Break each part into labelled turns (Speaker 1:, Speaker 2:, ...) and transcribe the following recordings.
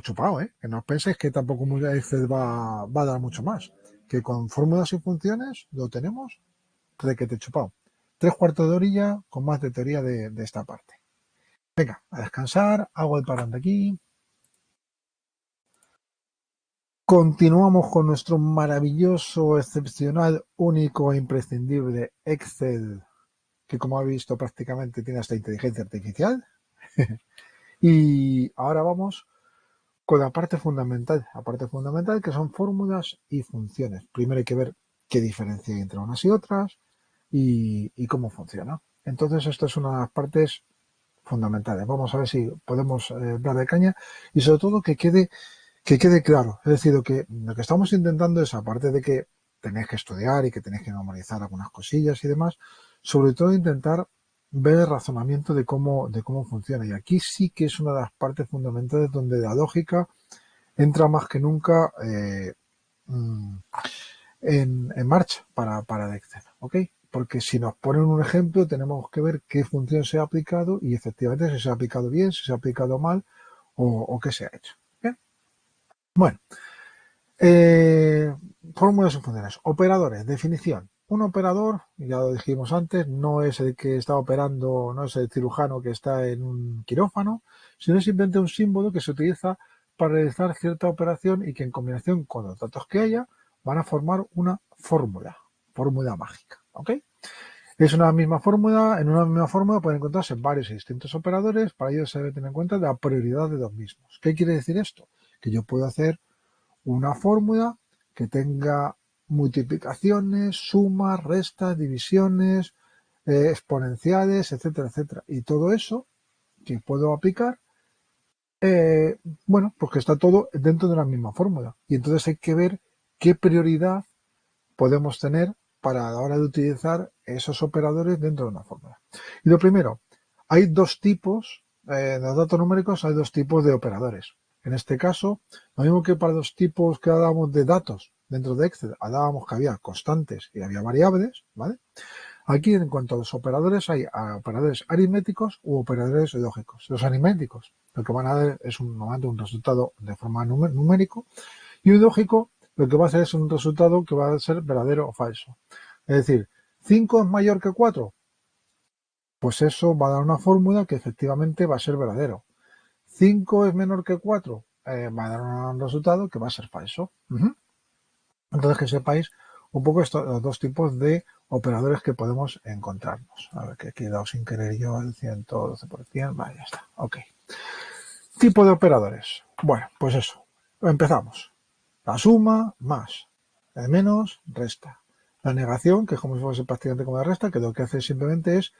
Speaker 1: chupado, ¿eh? Que no os penséis que tampoco Excel va a dar mucho más. Que con fórmulas y funciones lo tenemos requete chupado. 3 cuartos de orilla con más de teoría de esta parte. Venga, a descansar, hago el parón de aquí. Continuamos con nuestro maravilloso, excepcional, único e imprescindible Excel, que como habéis visto prácticamente tiene hasta inteligencia artificial. Y ahora vamos con la parte fundamental que son fórmulas y funciones. Primero hay que ver qué diferencia hay entre unas y otras y cómo funciona. Entonces esta es una de las partes fundamentales. Vamos a ver si podemos dar de caña y sobre todo que quede claro. Es decir, lo que estamos intentando es, aparte de que tenéis que estudiar y que tenéis que memorizar algunas cosillas y demás, sobre todo intentar ver el razonamiento de cómo funciona. Y aquí sí que es una de las partes fundamentales donde la lógica entra más que nunca en marcha para el Excel, ¿ok? Porque si nos ponen un ejemplo tenemos que ver qué función se ha aplicado y efectivamente si se ha aplicado bien, si se ha aplicado mal o qué se ha hecho. ¿Bien? Bueno, fórmulas y funciones. Operadores, definición. Un operador, ya lo dijimos antes, no es el que está operando, no es el cirujano que está en un quirófano, sino simplemente un símbolo que se utiliza para realizar cierta operación y que en combinación con los datos que haya van a formar una fórmula mágica. ¿Ok? Es una misma fórmula, en una misma fórmula pueden encontrarse varios y distintos operadores, para ello se debe tener en cuenta la prioridad de los mismos. ¿Qué quiere decir esto? Que yo puedo hacer una fórmula que tenga multiplicaciones, sumas, restas, divisiones, exponenciales, etcétera, etcétera. Y todo eso que puedo aplicar, bueno, pues que está todo dentro de la misma fórmula. Y entonces hay que ver qué prioridad podemos tener para la hora de utilizar esos operadores dentro de una fórmula. Y lo primero, hay dos tipos, en los datos numéricos hay dos tipos de operadores. En este caso, lo mismo que para los tipos que hablábamos de datos dentro de Excel, hablábamos que había constantes y había variables, ¿vale? Aquí, en cuanto a los operadores, hay operadores aritméticos u operadores lógicos. Los aritméticos, lo que van a dar es normalmente un resultado de forma numérico, y un lógico lo que va a hacer es un resultado que va a ser verdadero o falso. Es decir, 5 es mayor que 4, pues eso va a dar una fórmula que efectivamente va a ser verdadero. 5 es menor que 4, va a dar un resultado que va a ser falso. Entonces que sepáis un poco los dos tipos de operadores que podemos encontrarnos. A ver, que he quedado sin querer yo al 112%. Vale, ya está. Ok. Tipo de operadores. Bueno, pues eso. Empezamos. La suma más. El menos resta. La negación, que es como si fuese prácticamente como la resta, que lo que hace simplemente es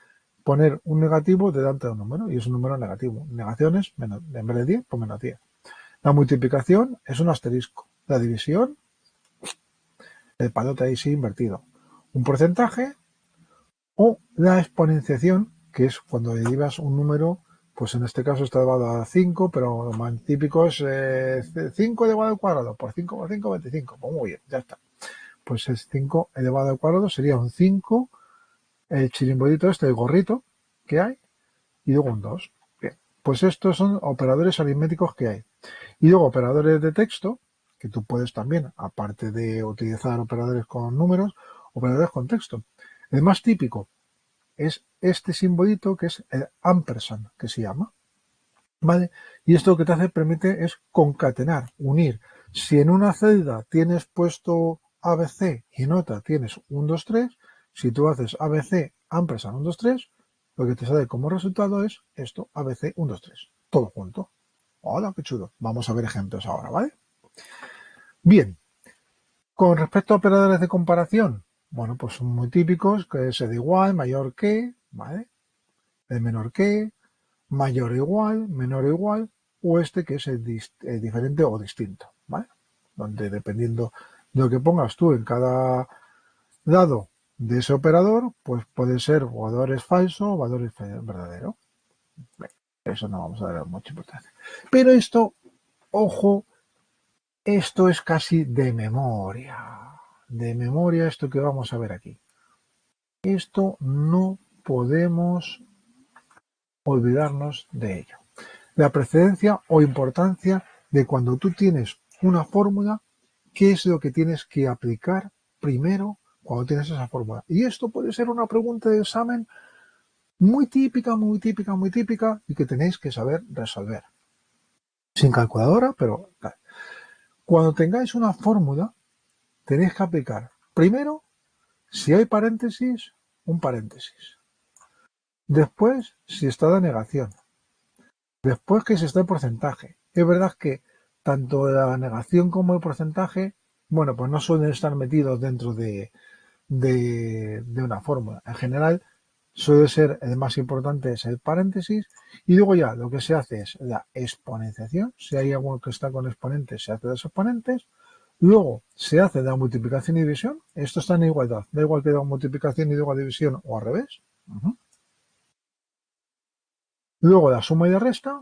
Speaker 1: poner un negativo delante de un número, y es un número negativo. Negaciones, menos, en vez de 10, pues menos 10. La multiplicación es un asterisco. La división, el palote ahí sí invertido. Un porcentaje o la exponenciación, que es cuando derivas un número, pues en este caso está elevado a 5, pero lo más típico es 5 elevado al cuadrado, por 5 por 5, 25. Pues muy bien, ya está. Pues es 5 elevado al cuadrado, sería un 5, el chirimbolito este, el gorrito que hay, y luego un 2. Bien, pues estos son operadores aritméticos que hay. Y luego operadores de texto, que tú puedes también, aparte de utilizar operadores con números, operadores con texto. El más típico es este simbolito que es el ampersand, que se llama. ¿Vale? Y esto lo que te permite es concatenar, unir. Si en una celda tienes puesto ABC y en otra tienes 1, 2, 3, si tú haces ABC ampersand 1, 2, 3, lo que te sale como resultado es esto, ABC 1, 2, 3. Todo junto. Hola, qué chulo. Vamos a ver ejemplos ahora, ¿vale? Bien. Con respecto a operadores de comparación, bueno, pues son muy típicos, que es el igual, mayor que, ¿vale? El menor que, mayor o igual, menor o igual, o este que es el diferente o distinto, ¿vale? Donde dependiendo de lo que pongas tú en cada lado de ese operador, pues puede ser valores falsos o valores verdaderos. Eso no vamos a dar mucha importancia. Pero esto, ojo, esto es casi de memoria. De memoria esto que vamos a ver aquí. Esto no podemos olvidarnos de ello. La precedencia o importancia de cuando tú tienes una fórmula, qué es lo que tienes que aplicar primero cuando tienes esa fórmula. Y esto puede ser una pregunta de examen muy típica, muy típica, muy típica y que tenéis que saber resolver. Sin calculadora, pero cuando tengáis una fórmula, tenéis que aplicar primero, si hay paréntesis, un paréntesis. Después, si está la negación. Después que si está el porcentaje. Es verdad que tanto la negación como el porcentaje, bueno, pues no suelen estar metidos dentro de una fórmula. En general, suele ser el más importante es el paréntesis y luego ya lo que se hace es la exponenciación. Si hay algo que está con exponentes, se hace los exponentes. Luego se hace la multiplicación y división. Esto está en igualdad. Da igual que la multiplicación y luego división o al revés. Luego la suma y la resta.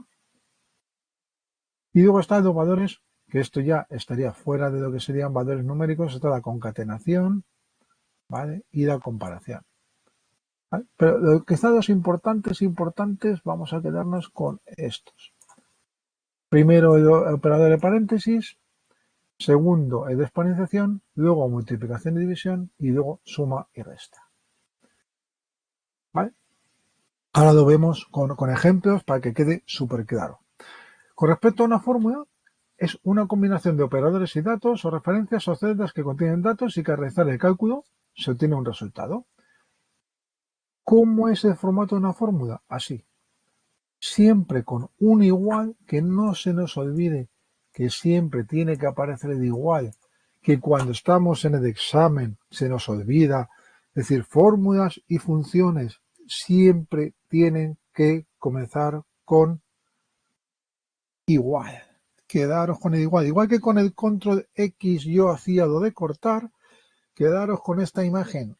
Speaker 1: Y luego están los valores, que esto ya estaría fuera de lo que serían valores numéricos. Está la concatenación, ¿vale? Y la comparación. ¿Vale? Pero lo que están los importantes, vamos a quedarnos con estos. Primero el operador de paréntesis, segundo el de exponenciación, luego multiplicación y división y luego suma y resta. ¿Vale? Ahora lo vemos con ejemplos para que quede súper claro. Con respecto a una fórmula, es una combinación de operadores y datos o referencias o celdas que contienen datos y que al realizar el cálculo se obtiene un resultado. ¿Cómo es el formato de una fórmula? Así. Siempre con un igual, que no se nos olvide que siempre tiene que aparecer el igual, que cuando estamos en el examen se nos olvida. Es decir, fórmulas y funciones siempre tienen que comenzar con igual. Quedaros con el igual. Igual que con el control X yo hacía lo de cortar, quedaros con esta imagen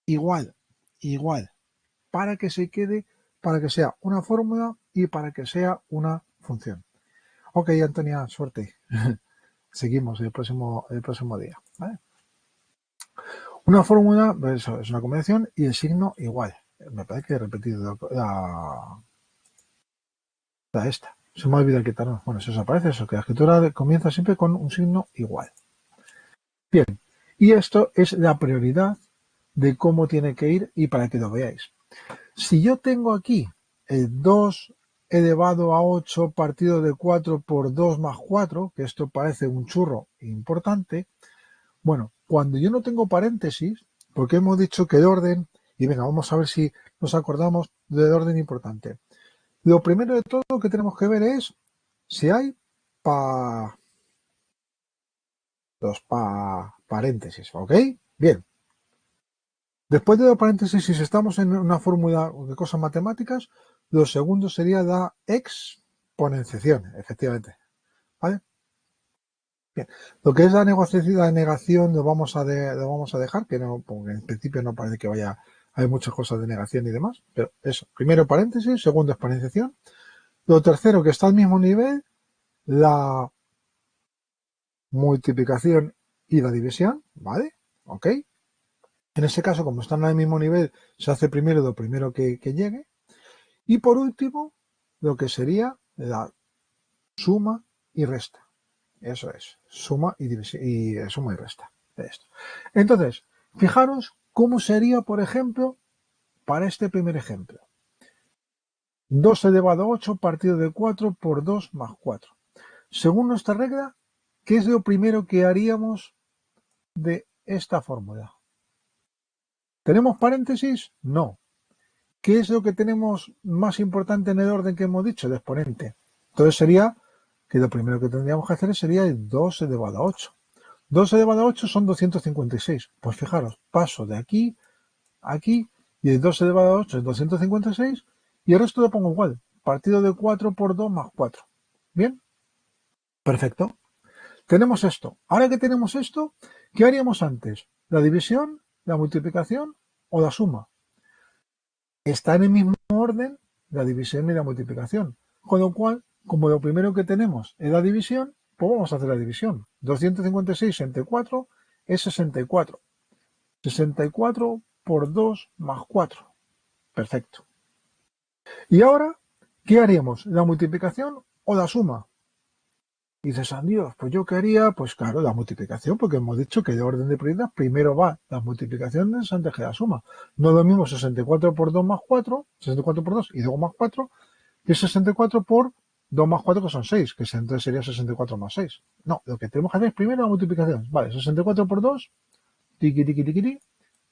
Speaker 1: igual, igual, para que se quede, para que sea una fórmula y para que sea una función. Ok, Antonia, suerte. Seguimos el próximo día. ¿Vale? Una fórmula eso, es una combinación y el signo igual. Me parece que he repetido esta. Se me ha olvidado quitarlo. Bueno, si os aparece eso, que la escritura comienza siempre con un signo igual. Bien, y esto es la prioridad de cómo tiene que ir y para que lo veáis. Si yo tengo aquí el 2 elevado a 8 partido de 4 por 2 más 4, que esto parece un churro importante, bueno, cuando yo no tengo paréntesis, porque hemos dicho que el orden, y venga, vamos a ver si nos acordamos del orden importante. Lo primero de todo que tenemos que ver es si hay paréntesis, ¿ok? Bien. Después de los paréntesis, si estamos en una fórmula de cosas matemáticas, lo segundo sería la exponenciación, efectivamente. ¿Vale? Bien. Lo que es la negación lo vamos a dejar, que no, porque en principio no parece que hay muchas cosas de negación y demás, pero eso, primero paréntesis, segundo exponenciación. Lo tercero, que está al mismo nivel, la multiplicación y la división, ¿vale? ¿Ok? En ese caso, como están al mismo nivel, se hace primero lo primero que llegue. Y por último, lo que sería la suma y resta. Eso es, suma y división, suma y resta de esto. Entonces, fijaros cómo sería, por ejemplo, para este primer ejemplo. 2 elevado a 8 partido de 4 por 2 más 4. Según nuestra regla, ¿qué es lo primero que haríamos de esta fórmula? ¿Tenemos paréntesis? No. ¿Qué es lo que tenemos más importante en el orden que hemos dicho? El exponente. Entonces sería que lo primero que tendríamos que hacer sería el 2 elevado a 8. 2 elevado a 8 son 256. Pues fijaros, paso de aquí a aquí y el 2 elevado a 8 es 256 y el resto lo pongo igual. Partido de 4 por 2 más 4. ¿Bien? Perfecto. Tenemos esto. Ahora que tenemos esto, ¿qué haríamos antes? ¿La división, la multiplicación o la suma? Está en el mismo orden la división y la multiplicación. Con lo cual, como lo primero que tenemos es la división, pues vamos a hacer la división. 256 entre 4 es 64. 64 por 2 más 4. Perfecto. Y ahora, ¿qué haríamos? ¿La multiplicación o la suma? Y dices, ah, Dios, pues yo quería, pues claro, la multiplicación, porque hemos dicho que de orden de prioridad primero va las multiplicaciones antes que la suma. No es lo mismo 64 por 2 más 4, 64 por 2 y 2 más 4, que 64 por 2 más 4, que son 6, que entonces sería 64 más 6. No, lo que tenemos que hacer es primero la multiplicación. Vale, 64 por 2, tiqui, tiqui, tiqui, tiqui,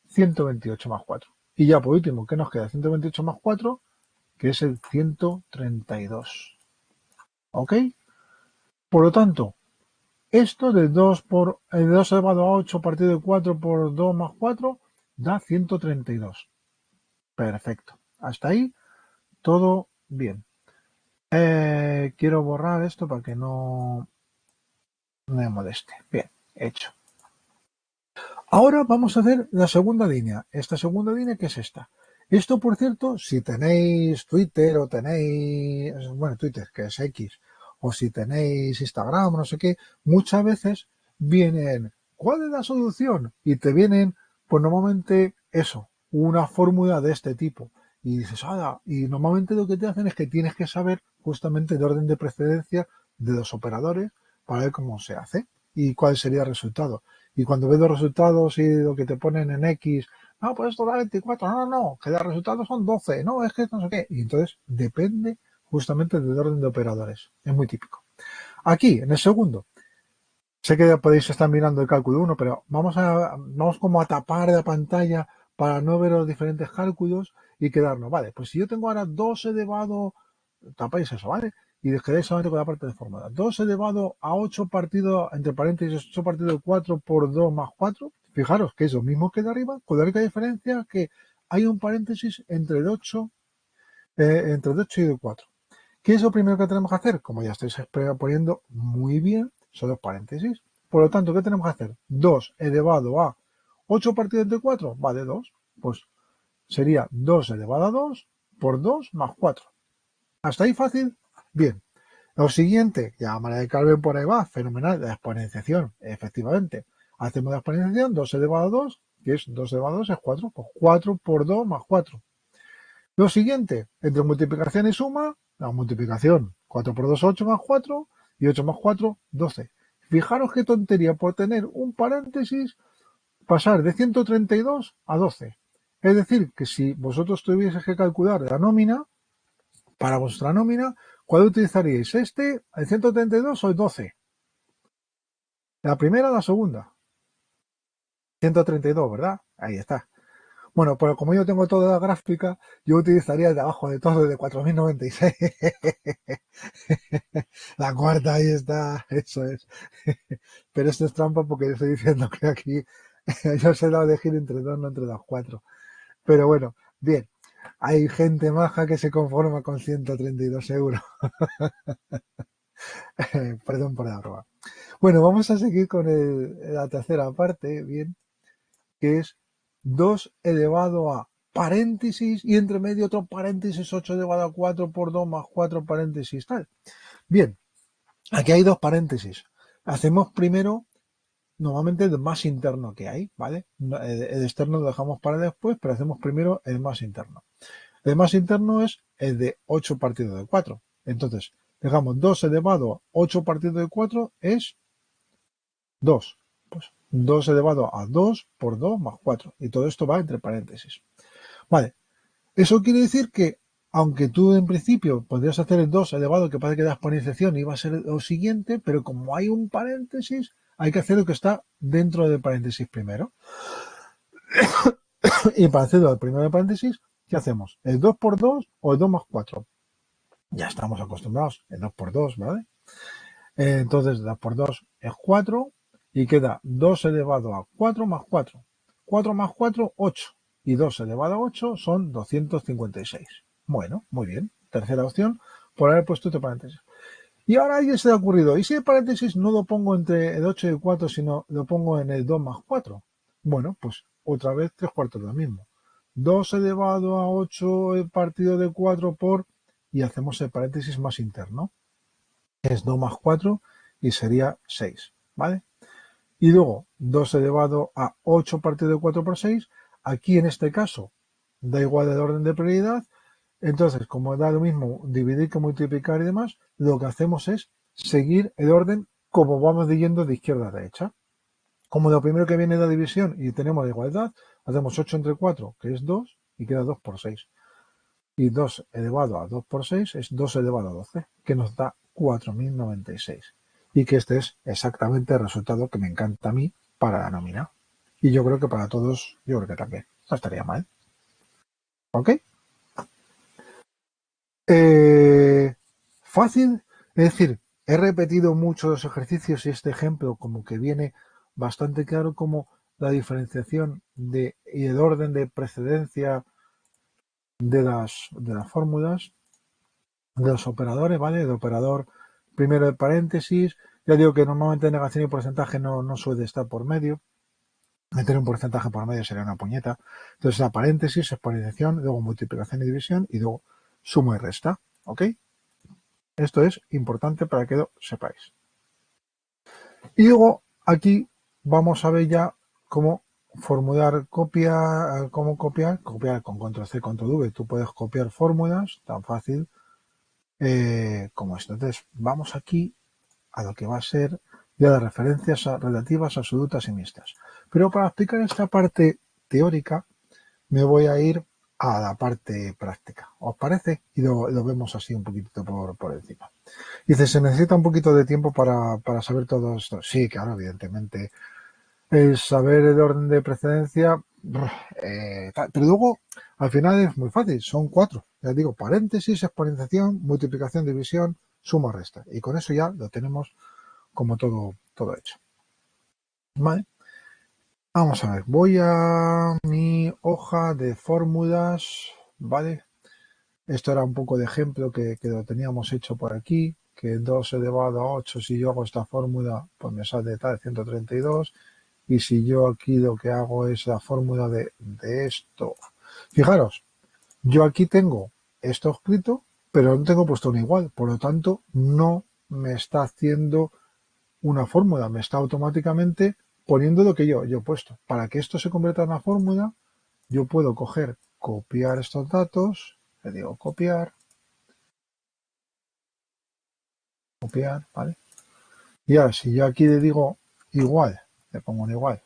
Speaker 1: 128 más 4. Y ya por último, ¿qué nos queda? 128 más 4, que es el 132. ¿Ok? Por lo tanto, esto de 2 por de 2 elevado a 8 partido de 4 por 2 más 4 da 132. Perfecto. Hasta ahí todo bien. Quiero borrar esto para que no me moleste. Bien, hecho. Ahora vamos a hacer la segunda línea. Esta segunda línea, ¿qué es esta? Esto, por cierto, si tenéis Twitter o tenéis, bueno, Twitter, que es X, o si tenéis Instagram o no sé qué, muchas veces vienen, ¿cuál es la solución? Y te vienen, pues normalmente eso, una fórmula de este tipo. Y dices, ah, y normalmente lo que te hacen es que tienes que saber justamente el orden de precedencia de los operadores para ver cómo se hace y cuál sería el resultado. Y cuando ves los resultados y lo que te ponen en X, no, pues esto da 24, no, que los resultados son 12, no, es que no sé qué. Y entonces depende justamente del orden de operadores. Es muy típico. Aquí, en el segundo, sé que ya podéis estar mirando el cálculo 1, pero vamos como a tapar la pantalla para no ver los diferentes cálculos y quedarnos, vale, pues si yo tengo ahora 2 elevado, tapáis eso, ¿vale? Y os quedáis solamente con la parte de fórmula. 2 elevado a 8 partido, entre paréntesis, 8 partido de 4 por 2 más 4. Fijaros que es lo mismo que de arriba, con la única diferencia que hay un paréntesis entre el 8, y el 4. ¿Qué es lo primero que tenemos que hacer? Como ya estáis poniendo muy bien, son los paréntesis. Por lo tanto, ¿qué tenemos que hacer? 2 elevado a 8 partido entre 4, vale 2. Pues sería 2 elevado a 2 por 2 más 4. ¿Hasta ahí fácil? Bien. Lo siguiente, ya María de Carmen por ahí va, fenomenal, la exponenciación, efectivamente. Hacemos la exponenciación, 2 elevado a 2, que es 2 elevado a 2 es 4, pues 4 por 2 más 4. Lo siguiente, entre multiplicación y suma, la multiplicación, 4 por 2, 8 más 4, y 8 más 4, 12. Fijaros qué tontería por tener un paréntesis, pasar de 132 a 12. Es decir, que si vosotros tuvieseis que calcular la nómina, para vuestra nómina, ¿cuál utilizaríais? ¿El 132 o el 12? La primera o la segunda. 132, ¿verdad? Ahí está. Bueno, pero como yo tengo toda la gráfica, yo utilizaría el de abajo de todo, el de 4096. La cuarta, ahí está, eso es. Pero esto es trampa porque yo estoy diciendo que aquí yo se lo elegir entre dos, no entre los cuatro. Pero bueno, bien. Hay gente maja que se conforma con 132 euros. Perdón por la broma. Bueno, vamos a seguir con la tercera parte, bien, que es 2 elevado a paréntesis y entre medio otro paréntesis 8 elevado a 4 por 2 más 4 paréntesis tal. Bien, aquí hay dos paréntesis. Hacemos primero normalmente el más interno que hay, ¿vale? El externo lo dejamos para después, pero hacemos primero el más interno. El más interno es el de 8 partido de 4. Entonces, dejamos 2 elevado a 8 partido de 4 es 2. Pues 2 elevado a 2 por 2 más 4. Y todo esto va entre paréntesis. Vale. Eso quiere decir que, aunque tú en principio podrías hacer el 2 elevado, que parece que la exponenciación iba a ser lo siguiente, pero como hay un paréntesis, hay que hacer lo que está dentro del paréntesis primero. Y para hacerlo al primero del paréntesis, ¿qué hacemos? ¿El 2 por 2 o el 2 más 4? Ya estamos acostumbrados, el 2 por 2, ¿vale? Entonces, 2 por 2 es 4 y queda 2 elevado a 4 más 4. 4 más 4, 8. Y 2 elevado a 8 son 256. Bueno, muy bien. Tercera opción, por haber puesto este paréntesis. Y ahora a alguien se le ha ocurrido, ¿y si el paréntesis no lo pongo entre el 8 y el 4, sino lo pongo en el 2 más 4? Bueno, pues otra vez 3 cuartos de lo mismo. 2 elevado a 8 partido de 4 por, y hacemos el paréntesis más interno, que es 2 más 4 y sería 6, ¿vale? Y luego 2 elevado a 8 partido de 4 por 6, aquí en este caso da igual el orden de prioridad, entonces como da lo mismo dividir que multiplicar y demás, lo que hacemos es seguir el orden como vamos yendo de izquierda a derecha. Como lo primero que viene es la división y tenemos la igualdad, hacemos 8 entre 4, que es 2, y queda 2 por 6. Y 2 elevado a 2 por 6 es 2 elevado a 12, que nos da 4096. Y que este es exactamente el resultado que me encanta a mí para la nómina. Y yo creo que para todos, yo creo que también. No estaría mal. ¿Ok? Fácil, es decir, he repetido muchos los ejercicios y este ejemplo como que viene bastante claro como la diferenciación y el orden de precedencia de las fórmulas, de los operadores, ¿vale? El operador primero de paréntesis, ya digo que normalmente negación y porcentaje no suele estar por medio, meter un porcentaje por medio sería una puñeta, entonces la paréntesis, exponenciación, luego multiplicación y división y luego suma y resta, ¿ok? Esto es importante para que lo sepáis. Y luego aquí vamos a ver ya cómo formular cómo copiar con control C, control V. Tú puedes copiar fórmulas tan fácil como esto. Entonces vamos aquí a lo que va a ser ya las referencias relativas absolutas y mixtas. Pero para explicar esta parte teórica me voy a ir a la parte práctica. ¿Os parece? Y lo vemos así un poquito por encima. Dice, se necesita un poquito de tiempo para saber todo esto. Sí, claro, evidentemente. El saber el orden de precedencia, pero luego al final es muy fácil, son 4. Ya digo, paréntesis, exponenciación, multiplicación, división, suma, resta. Y con eso ya lo tenemos como todo hecho. Vale. Vamos a ver, voy a mi hoja de fórmulas, ¿vale? Esto era un poco de ejemplo que lo teníamos hecho por aquí, que 2 elevado a 8, si yo hago esta fórmula, pues me sale tal 132. Y si yo aquí lo que hago es la fórmula de esto. Fijaros, yo aquí tengo esto escrito, pero no tengo puesto un igual. Por lo tanto, no me está haciendo una fórmula, me está automáticamente poniendo lo que yo he puesto. Para que esto se convierta en una fórmula, yo puedo copiar estos datos, le digo copiar, ¿vale? Y ahora si yo aquí le digo igual, le pongo un igual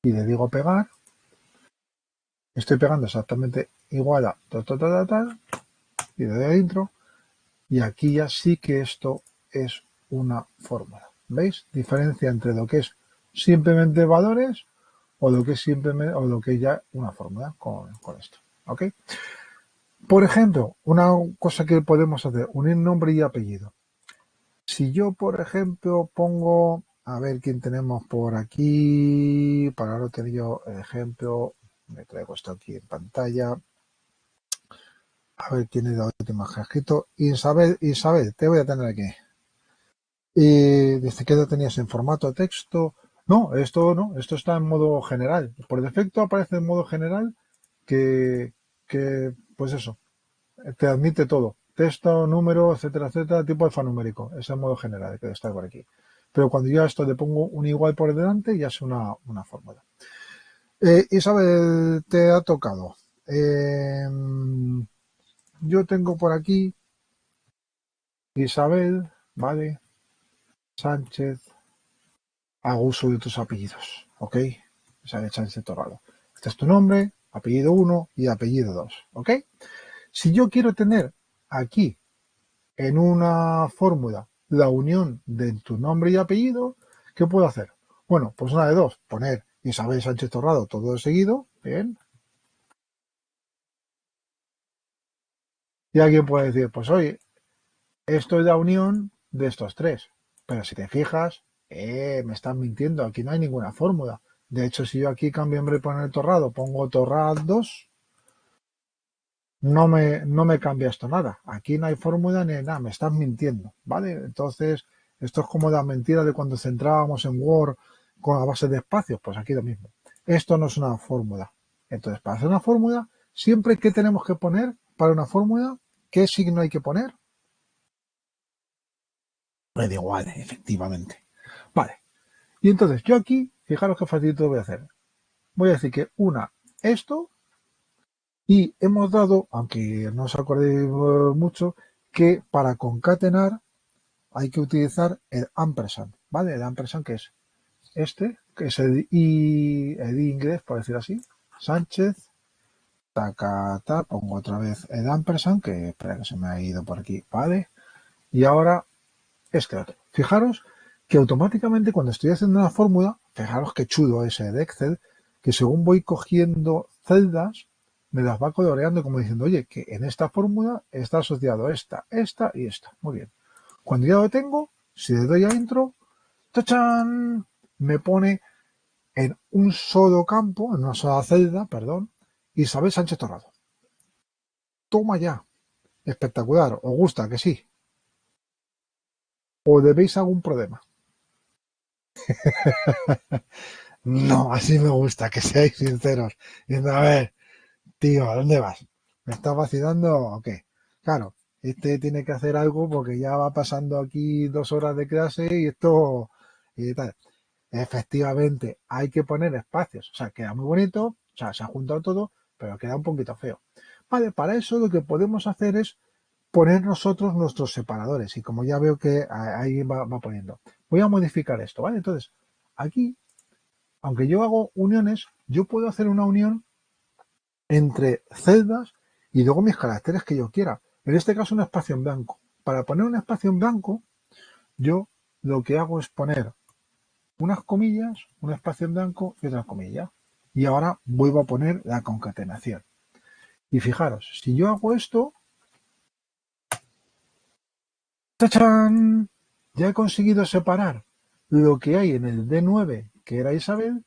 Speaker 1: y le digo pegar, estoy pegando exactamente igual a tal, y le doy a intro, y aquí ya sí que esto es una fórmula. ¿Veis? Diferencia entre lo que es simplemente valores o lo que es simplemente, o lo que es ya una fórmula con esto. ¿Ok? Por ejemplo, una cosa que podemos hacer, unir nombre y apellido. Si yo, por ejemplo, pongo, a ver quién tenemos por aquí, para ahora tener yo el ejemplo, me traigo esto aquí en pantalla. A ver quién es la última que ha escrito. Isabel, te voy a tener aquí. Y dice que lo tenías en formato texto. No, esto está en modo general. Por defecto aparece en modo general que pues eso, te admite todo. Texto, número, etcétera, etcétera, tipo alfanumérico. Es el modo general que está por aquí. Pero cuando yo a esto le pongo un igual por delante, ya es una fórmula. Isabel, te ha tocado. Yo tengo por aquí Isabel, ¿vale? Sánchez, hago uso de tus apellidos, ¿ok? Isabel Sánchez Torrado. Este es tu nombre, apellido 1 y apellido 2, ¿ok? Si yo quiero tener aquí en una fórmula la unión de tu nombre y apellido, ¿qué puedo hacer? Bueno, pues una de dos, poner Isabel Sánchez Torrado todo de seguido, bien. Y alguien puede decir, pues oye, esto es la unión de estos tres. Pero si te fijas, me están mintiendo, aquí no hay ninguna fórmula. De hecho, si yo aquí cambio en vez de poner torrado, pongo torrados, no me cambia esto nada. Aquí no hay fórmula ni nada, me están mintiendo, ¿vale? Entonces, esto es como la mentira de cuando centrábamos en Word con la base de espacios, pues aquí lo mismo. Esto no es una fórmula. Entonces, para hacer una fórmula, siempre que tenemos que poner para una fórmula, ¿qué signo hay que poner? Me da igual, efectivamente. Vale. Y entonces yo aquí, fijaros qué facilito voy a hacer. Voy a decir que una esto y hemos dado, aunque no os acordéis mucho, que para concatenar, hay que utilizar el ampersand, ¿vale? El ampersand que es este, que es el I inglés, por decir así, Sánchez, tacata, pongo otra vez el ampersand, que espera que se me ha ido por aquí, ¿vale? Y ahora este otro. Fijaros que automáticamente cuando estoy haciendo una fórmula, fijaros qué chulo ese de Excel, que según voy cogiendo celdas, me las va coloreando como diciendo, oye, que en esta fórmula está asociado esta, esta y esta. Muy bien. Cuando ya lo tengo, si le doy a intro, ¡tachán! Me pone en un solo campo, en una sola celda, perdón, Isabel Sánchez Torrado. Toma ya. Espectacular. ¿Os gusta? Que sí. ¿O debéis algún problema? No, así me gusta, que seáis sinceros. Diciendo, a ver, tío, ¿a dónde vas? ¿Me estás vacilando o qué? Claro, este tiene que hacer algo porque ya va pasando aquí 2 horas de clase y esto y tal. Efectivamente, hay que poner espacios. O sea, queda muy bonito, o sea, se ha juntado todo, pero queda un poquito feo. Vale, para eso lo que podemos hacer es poner nosotros nuestros separadores. Y como ya veo que ahí va poniendo. Voy a modificar esto, ¿vale? Entonces, aquí aunque yo hago uniones, yo puedo hacer una unión entre celdas y luego mis caracteres que yo quiera. En este caso, un espacio en blanco. Para poner un espacio en blanco, yo lo que hago es poner unas comillas, un espacio en blanco y otra comilla. Y ahora vuelvo a poner la concatenación. Y fijaros, si yo hago esto, ¡tachán! Ya he conseguido separar lo que hay en el D9, que era Isabel,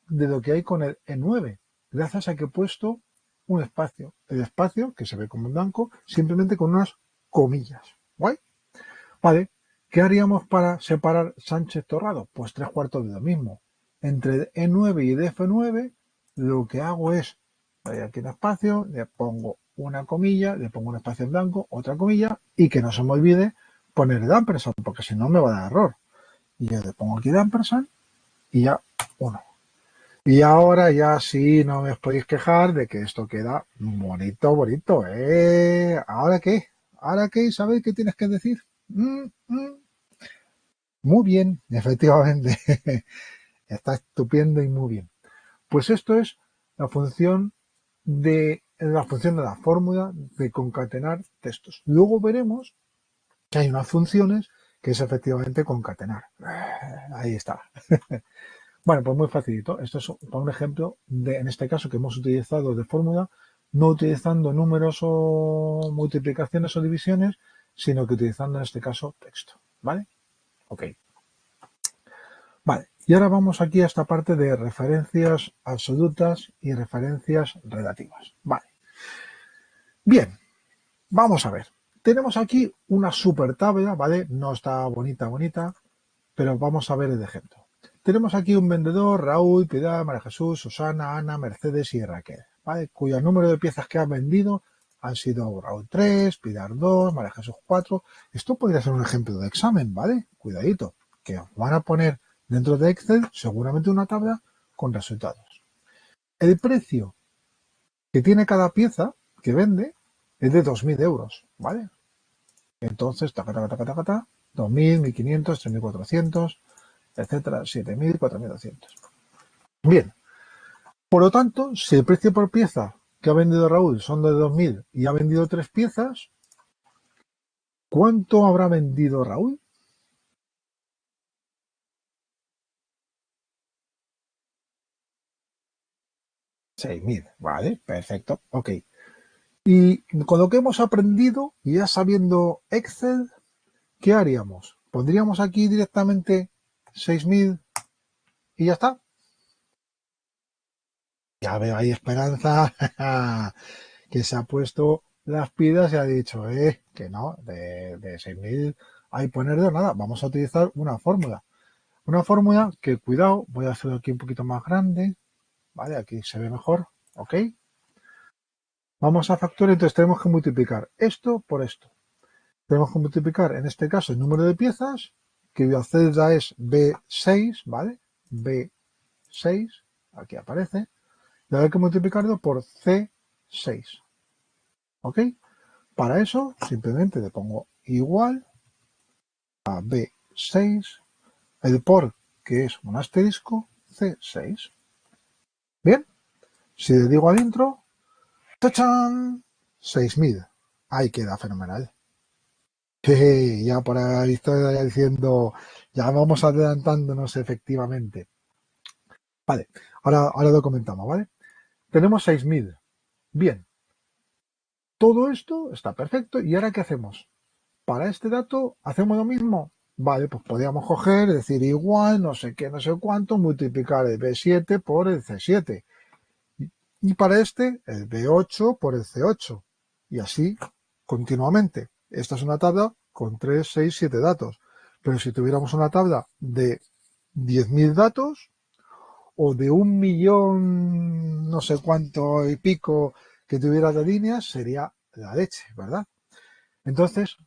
Speaker 1: de lo que hay con el E9, gracias a que he puesto un espacio. El espacio, que se ve como en blanco, simplemente con unas comillas. ¿Guay? Vale. ¿Qué haríamos para separar Sánchez Torrado? Pues 3/4 de lo mismo. Entre E9 y DF9, lo que hago es, doy aquí un espacio, le pongo una comilla, le pongo un espacio en blanco, otra comilla, y que no se me olvide poner el ampersand, porque si no me va a dar error. Y yo le pongo aquí el ampersand y ya, uno. Y ahora ya sí, no me os podéis quejar de que esto queda bonito, bonito, ¿eh? ¿Ahora qué? ¿Ahora qué? ¿Sabéis qué tienes que decir? Muy bien, efectivamente. Está estupendo y muy bien. Pues esto es la función de la fórmula de concatenar textos. Luego veremos que hay unas funciones que es efectivamente concatenar. Ahí está. Bueno, pues muy facilito. Esto es un ejemplo de, en este caso, que hemos utilizado de fórmula, no utilizando números o multiplicaciones o divisiones, sino que utilizando en este caso texto. ¿Vale? Ok. Vale. Y ahora vamos aquí a esta parte de referencias absolutas y referencias relativas. Vale. Bien. Vamos a ver. Tenemos aquí una super tabla, ¿vale? No está bonita, bonita, pero vamos a ver el ejemplo. Tenemos aquí un vendedor, Raúl, Piedad, María Jesús, Susana, Ana, Mercedes y Raquel, ¿vale? Cuyo número de piezas que han vendido han sido Raúl 3, Pilar 2, María Jesús 4. Esto podría ser un ejemplo de examen, ¿vale? Cuidadito, que os van a poner dentro de Excel seguramente una tabla con resultados. El precio que tiene cada pieza que vende es de 2.000 euros, ¿vale? Entonces, 2.000, 1.500, 3.400, etcétera, 7.000, 4.200. Bien, por lo tanto, si el precio por pieza que ha vendido Raúl son de 2.000 y ha vendido 3 piezas, ¿cuánto habrá vendido Raúl? 6.000, vale, perfecto, ok. Y con lo que hemos aprendido, y ya sabiendo Excel, ¿qué haríamos? ¿Pondríamos aquí directamente 6.000 y ya está? Ya veo ahí Esperanza, que se ha puesto las pilas y ha dicho, que no, de 6.000 hay ponerlo nada, vamos a utilizar una fórmula. Una fórmula que, cuidado, voy a hacerlo aquí un poquito más grande, ¿vale? Aquí se ve mejor, ¿ok? Vamos a factorar, entonces tenemos que multiplicar esto por esto. Tenemos que multiplicar, en este caso, el número de piezas, que la celda es B6, ¿vale? B6, aquí aparece, y hay que multiplicarlo por C6, ¿ok? Para eso, simplemente le pongo igual a B6, el por, que es un asterisco, C6. Bien, si le digo adentro, ¡tachán! 6000. Ahí queda fenomenal. Ya por ahí estoy diciendo, ya vamos adelantándonos efectivamente. Vale, ahora lo comentamos, ¿vale? Tenemos 6000. Bien, todo esto está perfecto. ¿Y ahora qué hacemos? Para este dato, ¿hacemos lo mismo? Vale, pues podríamos coger, decir igual, no sé qué, no sé cuánto, multiplicar el B7 por el C7. Y para este, el B8 por el C8. Y así continuamente. Esta es una tabla con 3, 6, 7 datos. Pero si tuviéramos una tabla de 10.000 datos o de 1.000.000 no sé cuánto y pico que tuviera de líneas, sería la leche, ¿verdad? Entonces,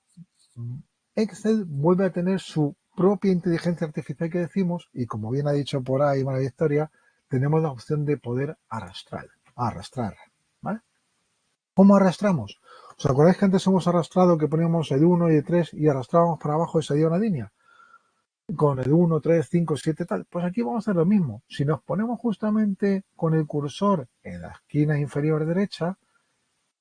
Speaker 1: Excel vuelve a tener su propia inteligencia artificial que decimos, y como bien ha dicho por ahí María Victoria, tenemos la opción de poder arrastrar, ¿vale? ¿Cómo arrastramos? ¿Os acordáis que antes hemos arrastrado que poníamos el 1 y el 3 y arrastrábamos para abajo y salía una línea? Con el 1, 3, 5, 7 tal. Pues aquí vamos a hacer lo mismo. Si nos ponemos justamente con el cursor en la esquina inferior derecha,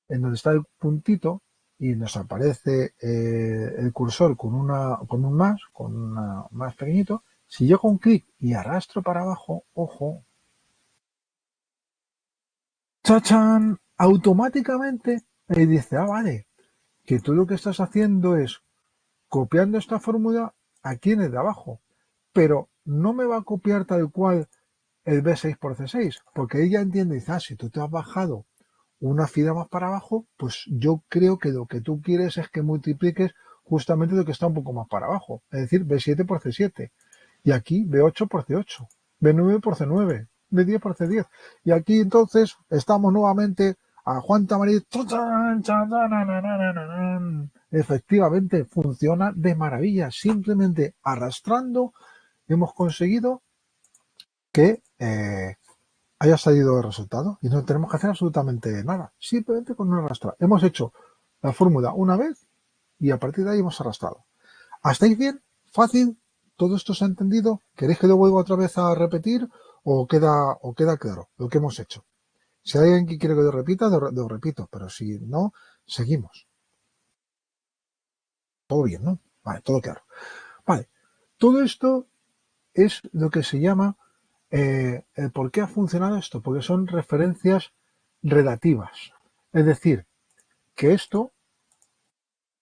Speaker 1: en donde está el puntito, y nos aparece el cursor con un más pequeñito, si yo con clic y arrastro para abajo, ojo, ¡chachán! Automáticamente me dice, vale, que tú lo que estás haciendo es copiando esta fórmula aquí en el de abajo, pero no me va a copiar tal cual el B6 por C6, porque ella entiende y dice, si tú te has bajado una fila más para abajo, pues yo creo que lo que tú quieres es que multipliques justamente lo que está un poco más para abajo, es decir, B7 por C7, y aquí B8 por C8, B9 por C9, B10 por C10, y aquí entonces estamos nuevamente a Juan Tamariz, efectivamente funciona de maravilla, simplemente arrastrando hemos conseguido que haya salido el resultado y no tenemos que hacer absolutamente nada, simplemente con un arrastrar. Hemos hecho la fórmula una vez y a partir de ahí hemos arrastrado. ¿Hasta ahí bien? ¿Fácil? ¿Todo esto se ha entendido? ¿Queréis que lo vuelva otra vez a repetir o queda claro lo que hemos hecho? Si hay alguien que quiere que lo repita, lo repito, pero si no, seguimos. Todo bien, ¿no? Vale, todo claro. Vale, todo esto es lo que se llama el por qué ha funcionado esto, porque son referencias relativas. Es decir, que esto,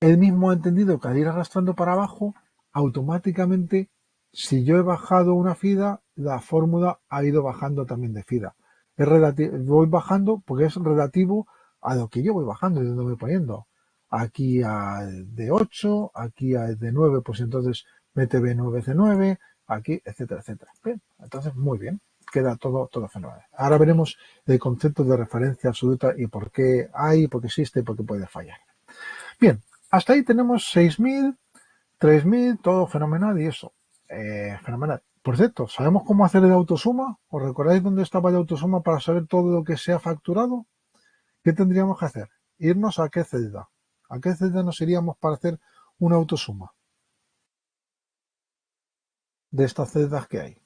Speaker 1: él mismo ha entendido que al ir arrastrando para abajo, automáticamente, si yo he bajado una fila, la fórmula ha ido bajando también de fila. Voy bajando porque es relativo a lo que yo voy bajando y donde voy poniendo. Aquí al de 8, aquí al de 9, pues entonces mete B9, C9, aquí, etcétera, etcétera. Bien, entonces muy bien, queda todo fenomenal. Ahora veremos el concepto de referencia absoluta y por qué hay, por qué existe y por qué puede fallar. Bien, hasta ahí tenemos 6000, 3000, todo fenomenal y eso. Fenomenal. Por cierto, ¿sabemos cómo hacer el autosuma? ¿Os recordáis dónde estaba el autosuma para saber todo lo que se ha facturado? ¿Qué tendríamos que hacer? Irnos a qué celda. ¿A qué celda nos iríamos para hacer una autosuma? De estas celdas que hay.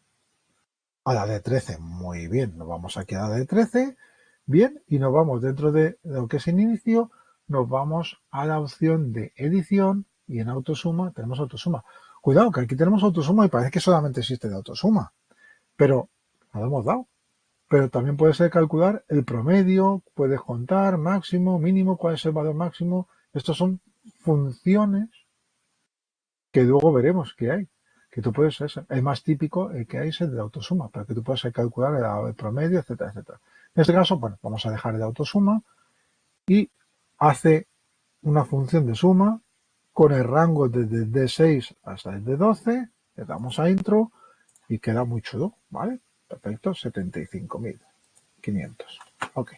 Speaker 1: A la de 13. Muy bien. Nos vamos aquí a la de 13. Bien. Y nos vamos dentro de lo que es en inicio. Nos vamos a la opción de edición y en autosuma tenemos autosuma. Cuidado, que aquí tenemos autosuma y parece que solamente existe de autosuma. Pero no lo hemos dado. Pero también puede ser calcular el promedio, puedes contar máximo, mínimo, cuál es el valor máximo. Estos son funciones que luego veremos que hay. Que tú puedes, el más típico que hay es el de autosuma, para que tú puedas calcular el promedio, etcétera, etcétera. En este caso, bueno, vamos a dejar el de autosuma y hace una función de suma con el rango desde el D6 hasta el D12, le damos a intro y queda muy chulo, ¿vale? Perfecto, 75.500. Ok.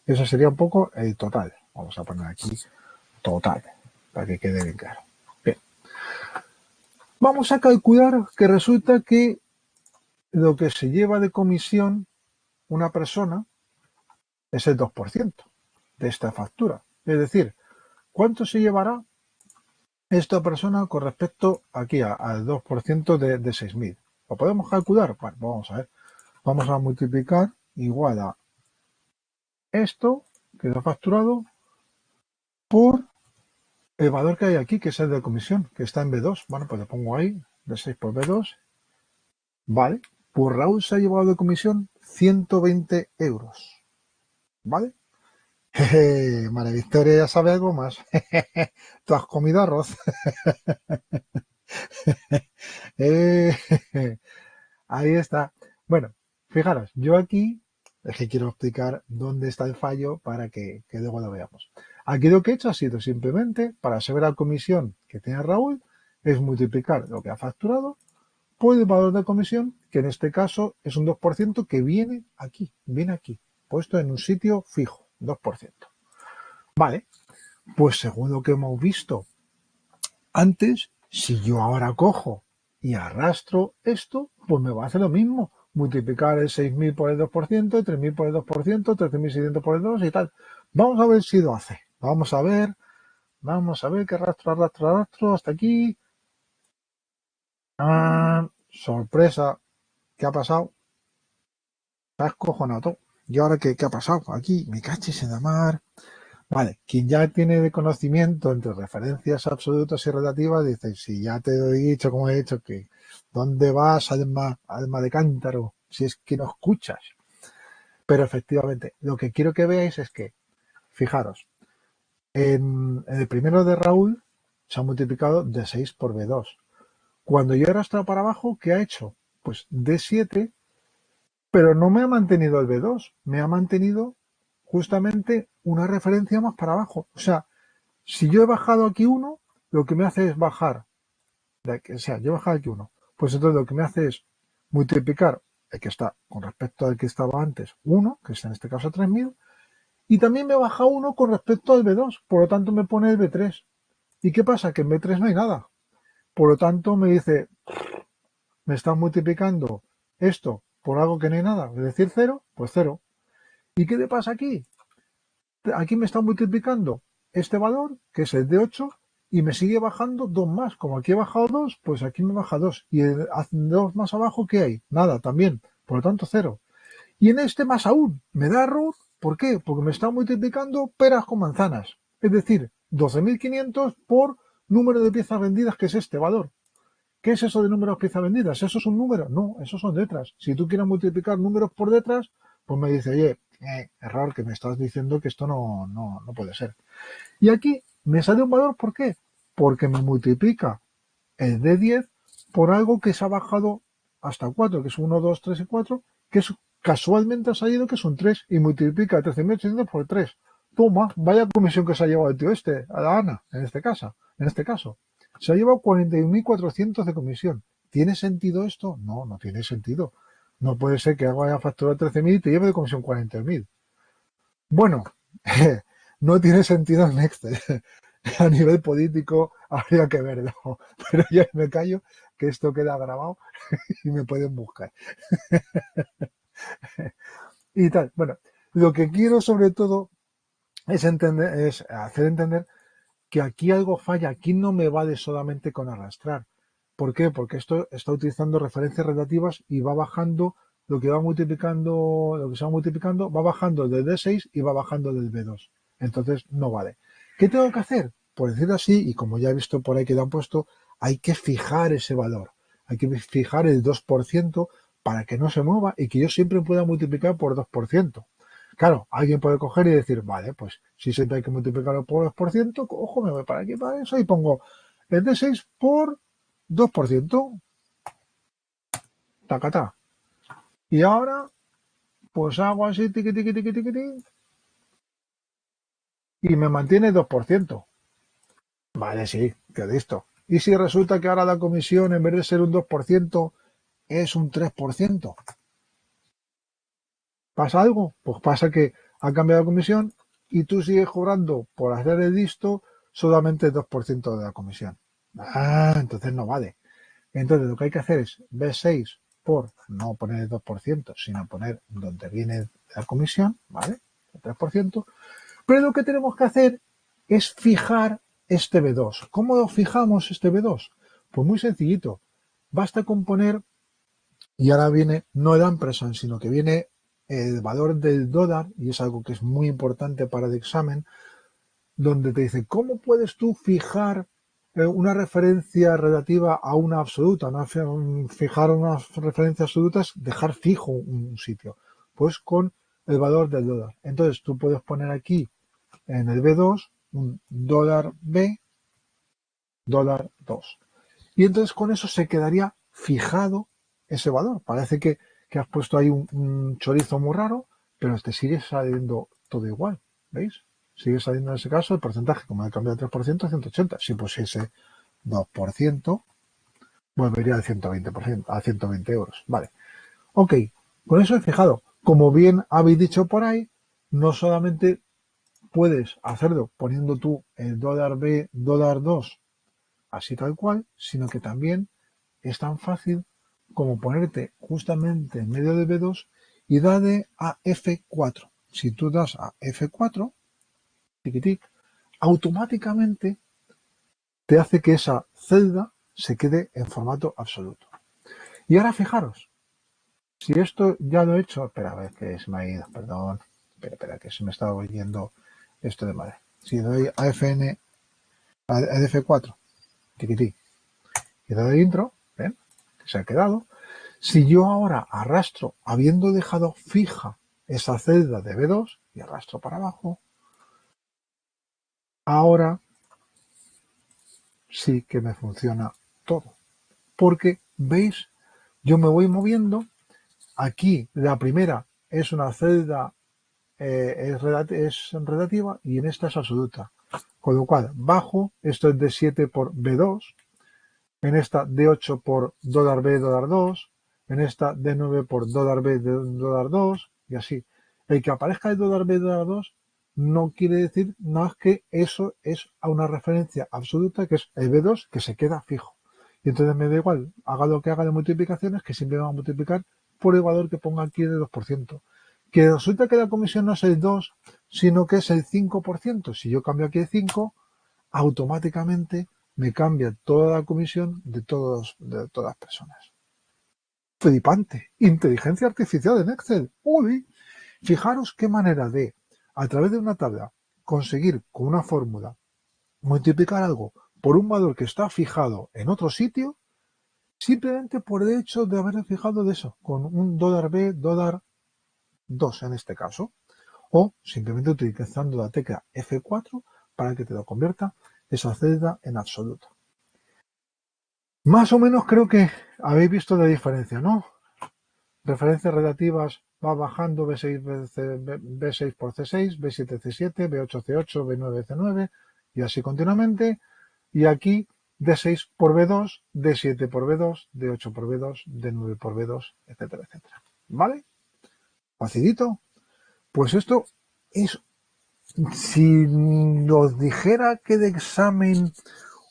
Speaker 1: Eso sería un poco el total. Vamos a poner aquí total, para que quede bien claro. Bien. Vamos a calcular que resulta que lo que se lleva de comisión una persona es el 2% de esta factura. Es decir, ¿cuánto se llevará esta persona con respecto aquí al 2% de 6.000. ¿Lo podemos calcular? Bueno, vamos a ver. Vamos a multiplicar igual a esto que se ha facturado por el valor que hay aquí, que es el de comisión, que está en B2. Bueno, pues le pongo ahí, de 6 por B2. Vale. Pues Raúl se ha llevado de comisión 120 euros. ¿Vale? Jeje, María Victoria ya sabe algo más. Tú has comido arroz. Eh, Ahí está. Bueno, fijaros, yo aquí es que quiero explicar dónde está el fallo para que luego lo veamos. Aquí lo que he hecho ha sido simplemente, para saber la comisión que tiene Raúl, es multiplicar lo que ha facturado por el valor de comisión, que en este caso es un 2% que viene aquí, puesto en un sitio fijo, 2%. Vale, pues según lo que hemos visto antes, si yo ahora cojo y arrastro esto, pues me va a hacer lo mismo. Multiplicar el 6.000 por el 2%, el 3.000 por el 2%, 13.600 por el 2 y tal. Vamos a ver si lo hace. Vamos a ver que arrastro hasta aquí. Ah, sorpresa. ¿Qué ha pasado? Estás cojonado. ¿Y ahora qué ha pasado? Aquí, me caches en la mar. Vale, quien ya tiene de conocimiento entre referencias absolutas y relativas, dice, si ya te he dicho, como he dicho, que ¿dónde vas, alma de cántaro? Si es que no escuchas. Pero efectivamente, lo que quiero que veáis es que, fijaros, en el primero de Raúl se ha multiplicado de 6 por B2. Cuando yo he arrastrado para abajo, ¿qué ha hecho? Pues D7, pero no me ha mantenido el B2, me ha mantenido justamente una referencia más para abajo. O sea, si yo he bajado aquí 1, lo que me hace es bajar, o sea, yo he bajado aquí 1, pues entonces lo que me hace es multiplicar el que está con respecto al que estaba antes, 1, que es en este caso 3.000, y también me baja 1 con respecto al B2, por lo tanto me pone el B3. ¿Y qué pasa? Que en B3 no hay nada. Por lo tanto me dice, me está multiplicando esto por algo que no hay nada, es decir, 0, pues 0. ¿Y qué le pasa aquí? Aquí me está multiplicando este valor, que es el de 8, y me sigue bajando 2 más. Como aquí he bajado 2, pues aquí me baja 2. Y el 2 más abajo, ¿qué hay? Nada, también. Por lo tanto, 0. Y en este más aún, me da error. ¿Por qué? Porque me está multiplicando peras con manzanas. Es decir, 12.500 por número de piezas vendidas, que es este valor. ¿Qué es eso de números de piezas vendidas? ¿Eso es un número? No, eso son letras. Si tú quieres multiplicar números por letras, pues me dice, oye, error, que me estás diciendo que esto no puede ser. Y aquí me sale un valor, ¿por qué? Porque me multiplica el de 10 por algo que se ha bajado hasta 4, que es 1, 2, 3 y 4, que es, casualmente ha salido que es un 3 y multiplica 13.800 por 3. Toma, vaya comisión que se ha llevado el tío este, a la Ana, en este caso. Se ha llevado 41.400 de comisión. ¿Tiene sentido esto? No, no tiene sentido. No puede ser que haga facturar 13.000 y te lleve de comisión 40.000. Bueno, no tiene sentido en Excel. A nivel político habría que verlo, pero ya me callo que esto queda grabado y me pueden buscar. Y tal. Bueno, lo que quiero sobre todo es hacer entender que aquí algo falla, aquí no me vale solamente con arrastrar. ¿Por qué? Porque esto está utilizando referencias relativas y va bajando lo que va multiplicando, lo que se va multiplicando, va bajando del D6 y va bajando del B2. Entonces no vale. ¿Qué tengo que hacer? Por decirlo así, y como ya he visto por ahí que lo han puesto, hay que fijar ese valor. Hay que fijar el 2% para que no se mueva y que yo siempre pueda multiplicar por 2%. Claro, alguien puede coger y decir, vale, pues si siempre hay que multiplicarlo por 2%, ojo, me voy para aquí, para eso, y pongo el de 6 por 2%, tacatá. Y ahora, pues hago así, tiqui, tiqui, tiqui, tiqui, tiqui, y me mantiene 2%. Vale, sí, que listo. ¿Y si resulta que ahora la comisión, en vez de ser un 2%, es un 3%? ¿Pasa algo? Pues pasa que ha cambiado la comisión y tú sigues cobrando por hacer el listo solamente el 2% de la comisión. Ah, entonces no vale. Entonces lo que hay que hacer es B6 por no poner el 2%, sino poner donde viene la comisión, ¿vale? El 3%. Pero lo que tenemos que hacer es fijar este B2. ¿Cómo lo fijamos este B2? Pues muy sencillito. Basta con poner, y ahora viene no el ampersand, sino que viene el valor del dólar, y es algo que es muy importante para el examen, donde te dice, ¿cómo puedes tú fijar una referencia relativa a una absoluta? Fijar unas referencias absolutas, dejar fijo un sitio. Pues con el valor del dólar. Entonces tú puedes poner aquí en el B2 un dólar B, dólar 2. Y entonces con eso se quedaría fijado ese valor. Parece que has puesto ahí un chorizo muy raro, pero te sigue saliendo todo igual. ¿Veis? Sigue saliendo en ese caso el porcentaje, como he cambiado de 3% a 180. Si pusiese 2%, volvería al 120%, a 120 euros. Vale. Ok, con eso he fijado. Como bien habéis dicho por ahí, no solamente puedes hacerlo poniendo tú el dólar B, dólar 2, así tal cual, sino que también es tan fácil como ponerte justamente en medio de B2 y darle a F4. Si tú das a F4, tiquitic, automáticamente te hace que esa celda se quede en formato absoluto. Y ahora fijaros, si esto ya lo he hecho, espera, a ver que se me ha ido, perdón, espera, que se me estaba oyendo esto de madre. Si doy a FN, a F4, tiquitic, y doy intro, ven, que se ha quedado. Si yo ahora arrastro, habiendo dejado fija esa celda de B2 y arrastro para abajo, ahora sí que me funciona todo. Porque, ¿veis? Yo me voy moviendo. Aquí la primera es una celda es relativa y en esta es absoluta. Con lo cual, bajo, esto es D7 por B2, en esta D8 por dólar B, dólar 2, en esta D9 por dólar B, dólar 2, y así. El que aparezca el dólar B, dólar 2 no quiere decir nada más que eso es a una referencia absoluta, que es el B2, que se queda fijo. Y entonces me da igual, haga lo que haga de multiplicaciones, que siempre va a multiplicar por el valor que ponga aquí de 2%. Que resulta que la comisión no es el 2, sino que es el 5%. Si yo cambio aquí el 5, automáticamente me cambia toda la comisión de todas las personas. Flipante. Inteligencia artificial en Excel. ¡Uy! Fijaros qué manera de, a través de una tabla, conseguir con una fórmula multiplicar algo por un valor que está fijado en otro sitio, simplemente por el hecho de haber fijado de eso, con un dólar B, dólar 2 en este caso, o simplemente utilizando la tecla F4 para que te lo convierta esa celda en absoluta. Más o menos creo que habéis visto la diferencia, ¿no? Referencias relativas va bajando B6 por C6, B7 C7, B8 C8, B9 C9 y así continuamente. Y aquí D6 por B2, D7 por B2, D8 por B2, D9 por B2, etcétera, etcétera. ¿Vale? Facilito. Pues esto es, si os dijera que de examen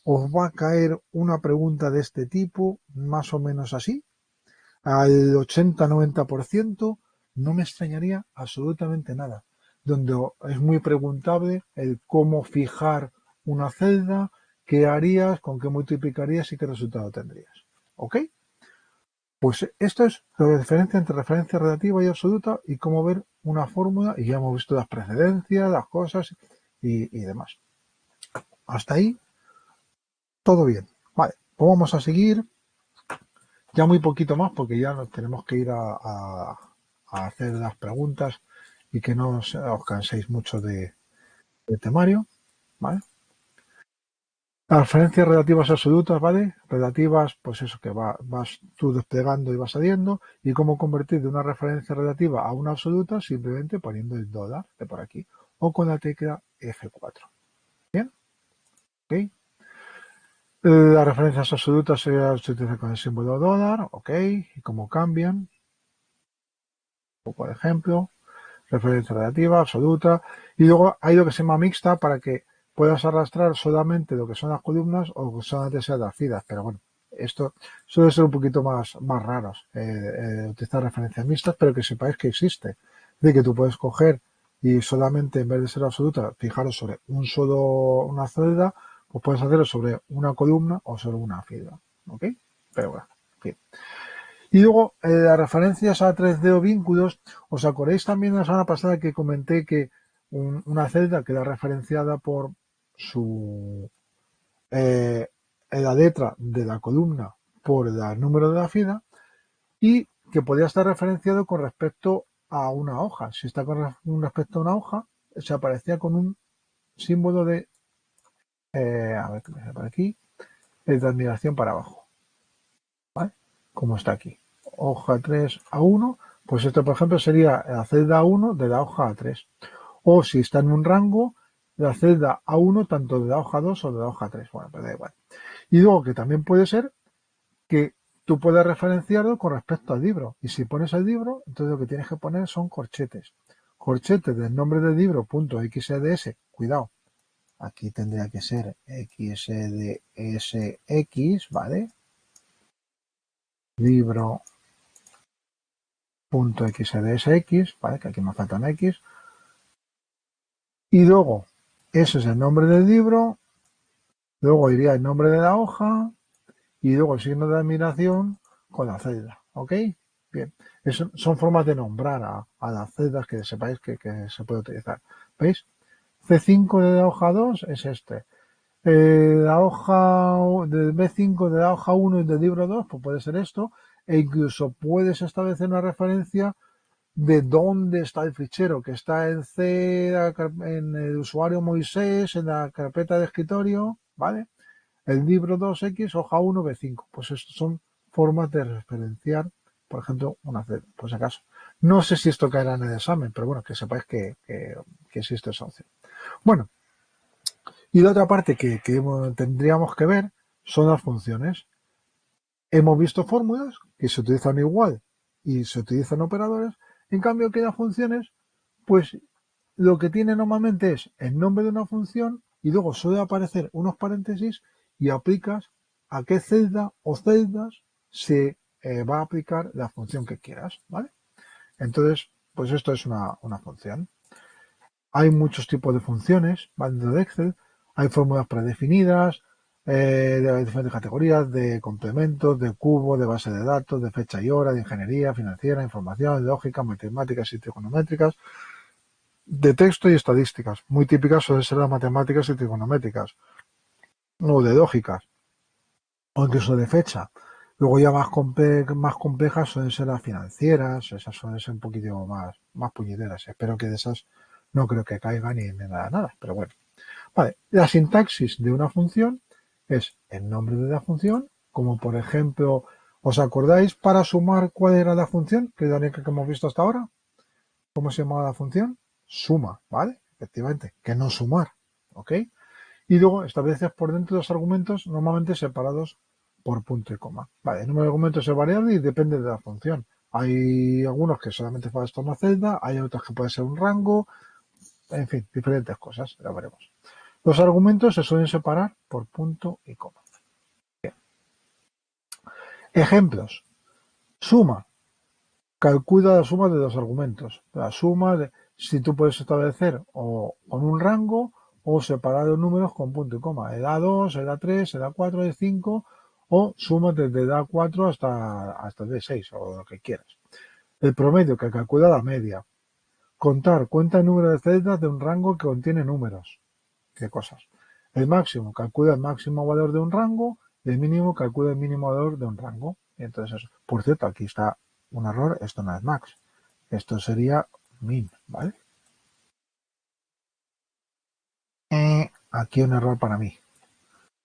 Speaker 1: os va a caer una pregunta de este tipo, más o menos así, al 80-90%, no me extrañaría absolutamente nada. Donde es muy preguntable el cómo fijar una celda, qué harías, con qué multiplicarías y qué resultado tendrías. ¿Ok? Pues esto es la diferencia entre referencia relativa y absoluta y cómo ver una fórmula, y ya hemos visto las precedencias, las cosas y demás. Hasta ahí, todo bien. Vale, pues vamos a seguir. Ya muy poquito más porque ya nos tenemos que ir a hacer las preguntas y que no os canséis mucho de temario, ¿vale? Las referencias relativas absolutas, ¿vale? Relativas, pues eso que vas tú desplegando y vas saliendo, y cómo convertir de una referencia relativa a una absoluta simplemente poniendo el dólar de por aquí o con la tecla F4. ¿Bien? ¿Ok? Las referencias absolutas se utilizan con el símbolo dólar, ¿ok? Y cómo cambian. Un poco de ejemplo. Referencia relativa, absoluta, y luego hay lo que se llama mixta para que puedas arrastrar solamente lo que son las columnas o solamente sean las filas, pero bueno, esto suele ser un poquito más raros, utilizar referencias mixtas, pero que sepáis que existe, de que tú puedes coger y solamente en vez de ser absoluta, fijaros sobre una celda, pues puedes hacerlo sobre una columna o sobre una fila, ¿ok? Pero bueno, en fin. Y luego, las referencias a 3D o vínculos, ¿os acordáis también la semana pasada que comenté que una celda queda referenciada por su la letra de la columna por el número de la fila y que podía estar referenciado con respecto a una hoja? Si está con respecto a una hoja, se aparecía con un símbolo de, a ver qué me sale por aquí, de admiración para abajo, ¿vale? Como está aquí. Hoja 3 a 1, pues esto, por ejemplo, sería la celda A1 de la hoja A3. O si está en un rango, la celda A1 tanto de la hoja 2 o de la hoja 3. Bueno, pues da igual. Y luego que también puede ser que tú puedas referenciarlo con respecto al libro. Y si pones el libro, entonces lo que tienes que poner son corchetes. Corchetes del nombre del libro, punto XDS. Cuidado. Aquí tendría que ser XDSX, ¿vale? Libro punto XDSX, ¿vale? Que aquí me falta un X. Y luego, ese es el nombre del libro. Luego iría el nombre de la hoja. Y luego el signo de admiración con la celda, ¿ok? Bien, eso son formas de nombrar a las celdas que sepáis que se puede utilizar. ¿Veis? C5 de la hoja 2 es este. La hoja del B5 de la hoja 1 y del libro 2, pues puede ser esto. E incluso puedes establecer una referencia de dónde está el fichero, que está en C, en el usuario Moisés, en la carpeta de escritorio, ¿vale? El libro 2X, hoja 1, B5. Pues estos son formas de referenciar, por ejemplo, una celda, por si acaso. No sé si esto caerá en el examen, pero bueno, que sepáis que existe esa opción. Bueno, y la otra parte que tendríamos que ver son las funciones. Hemos visto fórmulas que se utilizan igual y se utilizan operadores. En cambio, que las funciones, pues lo que tiene normalmente es el nombre de una función y luego suele aparecer unos paréntesis y aplicas a qué celda o celdas se va a aplicar la función que quieras, ¿vale? Entonces, pues esto es una función. Hay muchos tipos de funciones dentro de Excel. Hay fórmulas predefinidas, de diferentes categorías, de complementos, de cubo, de base de datos, de fecha y hora, de ingeniería financiera, información, lógica, matemáticas y trigonométricas, de texto y estadísticas. Muy típicas suelen ser las matemáticas y trigonométricas, o de lógicas, o incluso de fecha. Luego ya más complejas suelen ser las financieras, esas suelen ser un poquito más puñeteras. Espero que de esas no creo que caigan ni nada, pero bueno. Vale, la sintaxis de una función es el nombre de la función, como por ejemplo, ¿os acordáis para sumar cuál era la función? Que es la única que hemos visto hasta ahora. ¿Cómo se llamaba la función? Suma, ¿vale? Efectivamente, que no sumar, ¿ok? Y luego estableces por dentro los argumentos normalmente separados por punto y coma. Vale, el número de argumentos es variable y depende de la función. Hay algunos que solamente puedes tomar una celda, hay otros que puede ser un rango, en fin, diferentes cosas, ya veremos. Los argumentos se suelen separar por punto y coma. Bien. Ejemplos. Suma. Calcula la suma de los argumentos. La suma de, si tú puedes establecer o con un rango o separar los números con punto y coma. El A2, el A3, el A4, el 5 o suma desde el A4 hasta el D6 o lo que quieras. El promedio que calcula la media. Contar, cuenta el número de celdas de un rango que contiene números. ¿Qué cosas? El máximo calcula el máximo valor de un rango y el mínimo calcula el mínimo valor de un rango. Y entonces eso. Por cierto, aquí está un error, esto no es max. Esto sería min, ¿vale? Aquí un error para mí.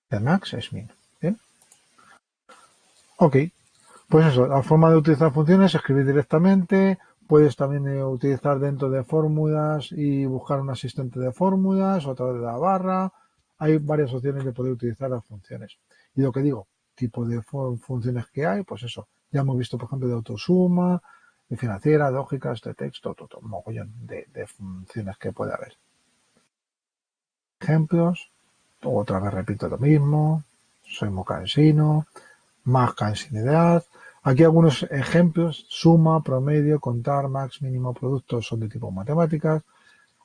Speaker 1: El max es min. ¿Bien? Ok. Pues eso, la forma de utilizar funciones es escribir directamente. Puedes también utilizar dentro de fórmulas y buscar un asistente de fórmulas o a través de la barra. Hay varias opciones de poder utilizar las funciones. Y lo que digo, tipo de funciones que hay, pues eso. Ya hemos visto, por ejemplo, de autosuma, de financiera, lógicas, de texto, todo un mogollón de funciones que puede haber. Ejemplos. Otra vez repito lo mismo. Soy muy cansino. Más cansinidad. Aquí algunos ejemplos: suma, promedio, contar, max, mínimo, producto, son de tipo matemáticas.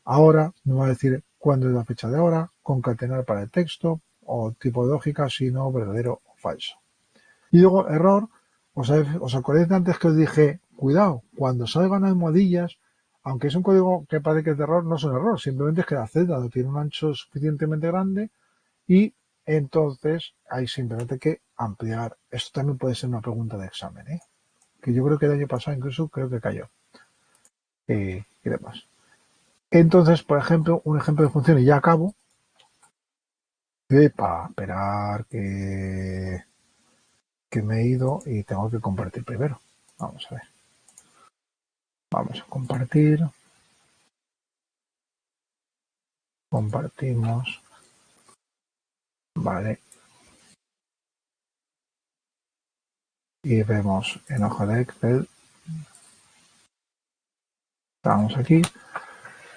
Speaker 1: Ahora, me va a decir cuándo es la fecha de ahora, concatenar para el texto, o tipo de lógica, sino verdadero o falso. Y luego, error, os acordáis de antes que os dije, cuidado, cuando salgan almohadillas, aunque es un código que parece que es de error, no es un error, simplemente es que la celda no tiene un ancho suficientemente grande y entonces hay simplemente que ampliar. Esto también puede ser una pregunta de examen, ¿eh? Que yo creo que el año pasado incluso creo que cayó. Y demás. Entonces, por ejemplo, un ejemplo de función y ya acabo. Para esperar que me he ido y tengo que compartir primero. Vamos a ver. Vamos a compartir. Compartimos. Vale. Y vemos en hoja de Excel. Estamos aquí.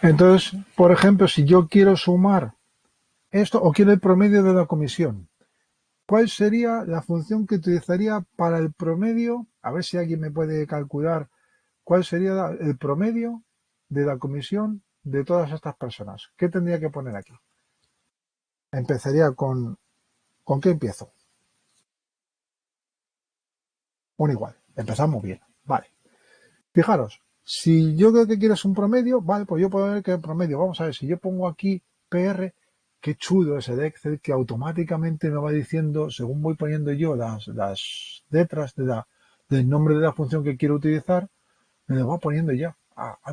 Speaker 1: Entonces, por ejemplo, si yo quiero sumar esto o quiero el promedio de la comisión, ¿cuál sería la función que utilizaría para el promedio? A ver si alguien me puede calcular cuál sería el promedio de la comisión de todas estas personas. ¿Qué tendría que poner aquí? Empezaría ¿con qué empiezo? Un igual. Empezamos bien. Vale. Fijaros, si yo creo que quieres un promedio, vale, pues yo puedo ver que el promedio, vamos a ver, si yo pongo aquí PR, qué chulo es el Excel que automáticamente me va diciendo, según voy poniendo yo las letras del nombre de la función que quiero utilizar, me lo va poniendo ya.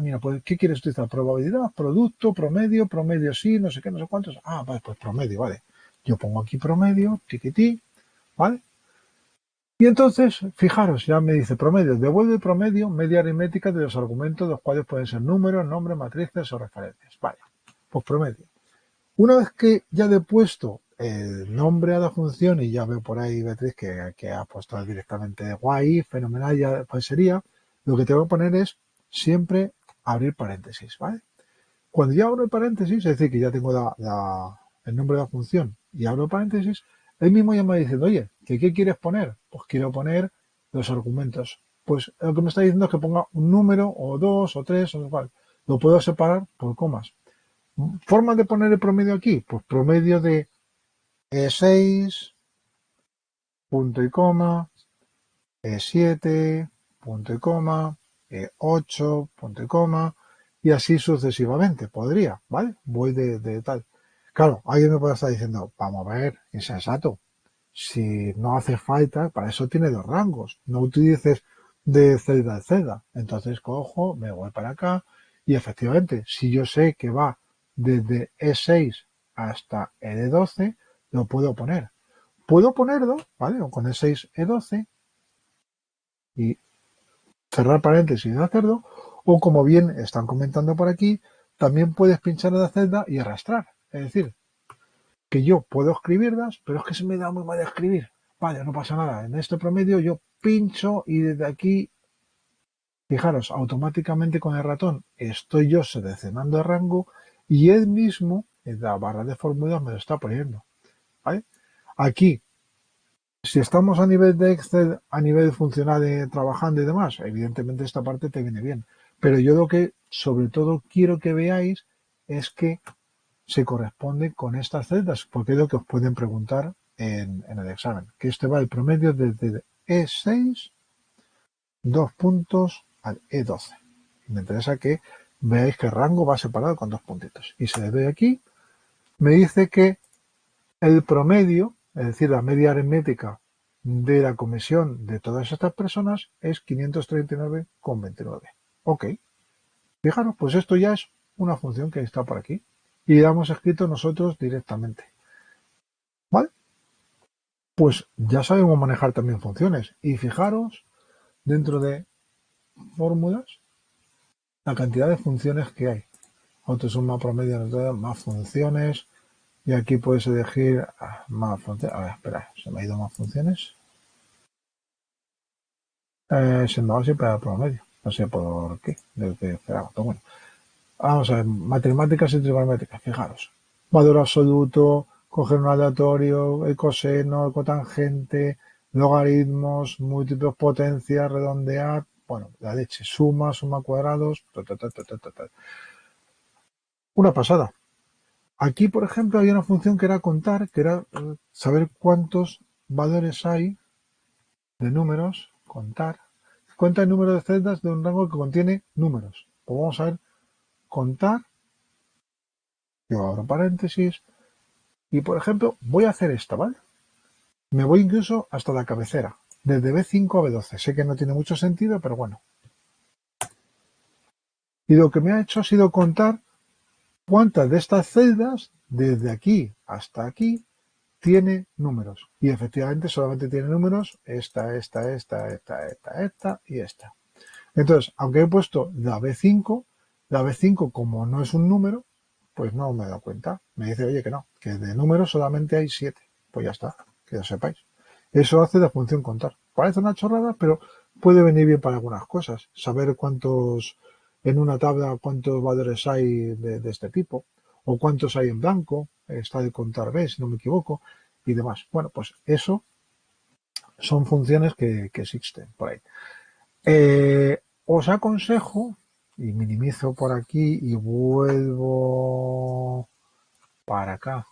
Speaker 1: Mira, pues, ¿qué quieres utilizar? Probabilidad, producto, promedio sí, no sé qué, no sé cuántos. Vale, pues promedio, vale. Yo pongo aquí promedio, tiquití, ¿vale? Y entonces, fijaros, ya me dice promedio, devuelve el promedio, media aritmética de los argumentos, los cuales pueden ser números, nombres, matrices o referencias. Vale, pues promedio. Una vez que ya le he puesto el nombre a la función y ya veo por ahí, Beatriz, que ha puesto directamente guay, fenomenal, ya pues sería, lo que tengo que poner es siempre abrir paréntesis, ¿vale? Cuando ya abro el paréntesis, es decir, que ya tengo el nombre de la función y abro paréntesis, él mismo ya me va diciendo, oye, ¿qué quieres poner? Pues quiero poner los argumentos. Pues lo que me está diciendo es que ponga un número, o dos, o tres, o igual. Lo puedo separar por comas. ¿Forma de poner el promedio aquí? Pues promedio de E6, punto y coma, E7, punto y coma, E8, punto y coma, y así sucesivamente. Podría, ¿vale? Voy de tal. Claro, alguien me puede estar diciendo, vamos a ver, insensato. Si no hace falta, para eso tiene dos rangos. No utilices de celda a celda. Entonces cojo, me voy para acá y efectivamente, si yo sé que va desde E6 hasta E12, lo puedo poner. Puedo ponerlo, ¿vale? O con E6, E12 y cerrar paréntesis y hacerlo. O como bien están comentando por aquí, también puedes pinchar en la celda y arrastrar. Es decir, que yo puedo escribirlas, pero es que se me da muy mal escribir. Vale, no pasa nada. En este promedio yo pincho y desde aquí, fijaros, automáticamente con el ratón estoy yo seleccionando el rango y él mismo en la barra de fórmulas me lo está poniendo. ¿Vale? Aquí, si estamos a nivel de Excel, a nivel funcional de trabajando y demás, evidentemente esta parte te viene bien. Pero yo lo que sobre todo quiero que veáis es que se corresponde con estas celdas, porque es lo que os pueden preguntar en el examen, que este va el promedio desde el E6, 2 puntos, al E12. Me interesa que veáis que el rango va separado con 2 puntitos. Y si le doy aquí, me dice que el promedio, es decir, la media aritmética de la comisión de todas estas personas es 539,29. Ok. Fijaros, pues esto ya es una función que está por aquí. Y la hemos escrito nosotros directamente. ¿Vale? Pues ya sabemos manejar también funciones. Y fijaros, dentro de fórmulas, la cantidad de funciones que hay. Autosuma, promedio, más funciones. Y aquí puedes elegir más funciones. A ver, espera, se me ha ido más funciones. Se me va siempre al promedio. No sé por qué. Pero bueno. Vamos a ver, matemáticas y trigonométricas, fijaros. Valor absoluto, coger un aleatorio, el coseno, el cotangente, logaritmos, múltiplos potencias, redondear, bueno, la leche, suma cuadrados, Una pasada. Aquí, por ejemplo, había una función que era contar, que era saber cuántos valores hay de números, contar. Cuenta el número de celdas de un rango que contiene números. Pues vamos a ver, contar, yo abro paréntesis, y por ejemplo, voy a hacer esta, ¿vale? Me voy incluso hasta la cabecera, desde B5 a B12. Sé que no tiene mucho sentido, pero bueno. Y lo que me ha hecho ha sido contar cuántas de estas celdas, desde aquí hasta aquí, tiene números. Y efectivamente solamente tiene números esta y esta. Entonces, aunque he puesto la B5 como no es un número, pues no me he dado cuenta. Me dice, oye, que no, que de números solamente hay 7. Pues ya está, que lo sepáis. Eso hace la función contar. Parece una chorrada, pero puede venir bien para algunas cosas. Saber cuántos, en una tabla, cuántos valores hay de este tipo, o cuántos hay en blanco, está de contar B, si no me equivoco, y demás. Bueno, pues eso son funciones que existen por ahí. Os aconsejo, y minimizo por aquí y vuelvo para acá.